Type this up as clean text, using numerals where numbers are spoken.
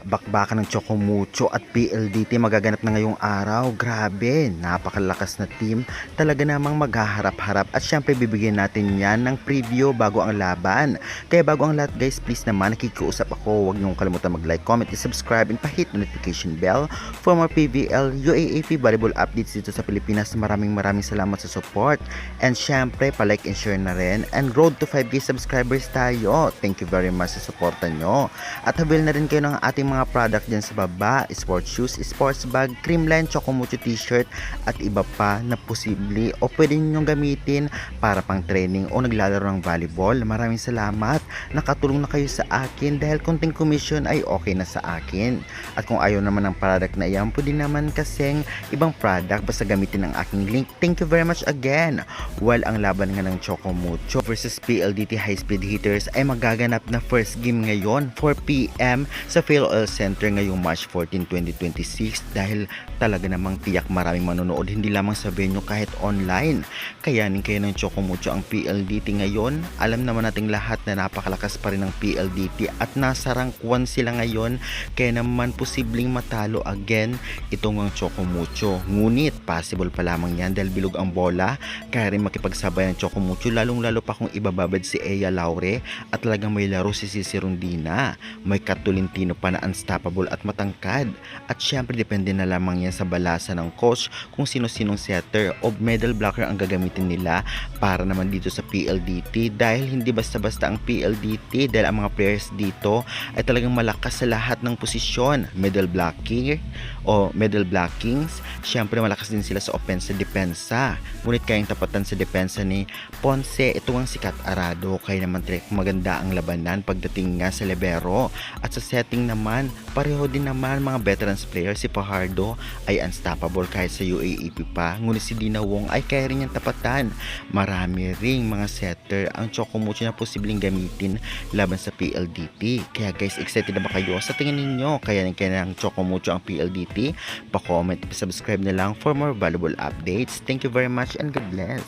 Bakbakan ng Chocomucho at PLDT magaganap na ngayong araw. Grabe, napakalakas na team. Talaga namang maghaharap-harap at syempre bibigyan natin yan ng preview bago ang laban. Kaya bago ang lahat guys, please naman nakikiusap ako. Huwag niyong kalimutan mag-like, comment, subscribe, and pa-hit notification bell for more PVL, UAAP volleyball updates dito sa Pilipinas. Maraming salamat sa support. And syempre, pa-like and share na rin. And road to 5K subscribers tayo. Thank you very much sa suporta nyo. At habil na rin kayo ng ating mga product dyan sa baba, sports shoes, sports bag, creamline, Chocomucho t-shirt at iba pa na posible o pwede ninyong gamitin para pang training o naglalaro ng volleyball. Maraming salamat, nakatulong na kayo sa akin dahil konting commission ay okay na sa akin. At kung ayaw naman ng product na iyan, pwede naman kasing ibang product basta gamitin ang aking link. Thank you very much again. Well, ang laban nga ng Chocomucho versus PLDT High Speed Hitters ay magaganap na first game ngayon 4 PM sa PhilOil Center ngayong March 14, 2026 dahil talaga namang tiyak maraming manonood hindi lamang sa venue kahit online. Kayanin kayo ng Chocomucho ang PLDT ngayon. Alam naman nating lahat na napakalakas pa rin ng PLDT at nasa rank 1 sila ngayon kaya naman posibleng matalo again itong ang Chocomucho. Ngunit possible pa lamang yan dahil bilog ang bola kaya rin makipagsabay ng Chocomucho lalong lalo pa kung ibababad si Eya Laure at talagang may laro si Cici Rondina. May Katulintino pa na unstoppable at matangkad. At syempre depende na lamang yan sa balasa ng coach kung sino-sinong setter o medal blocker ang gagamitin nila para naman dito sa PLDT dahil hindi basta-basta ang PLDT dahil ang mga players dito ay talagang malakas sa lahat ng posisyon. Medal blocking o medal blockings, syempre malakas din sila sa offense at depensa. Ngunit kayang tapatan sa depensa ni Ponce, ito ang sikat Arado kaya naman maganda ang labanan pagdating nga sa libero. At sa setting naman, pareho din naman mga veterans players. Si Fajardo ay unstoppable kahit sa UAAP pa. Ngunit si Dina Wong ay kaya rin niyang tapatan. Marami ring mga setter ang Chocomucho na posibleng gamitin laban sa PLDT. Kaya guys, excited na ba kayo? Sa tingin ninyo, kaya ng Chocomucho ang PLDT? Pa-comment, pa-subscribe na lang for more valuable updates. Thank you very much and God bless.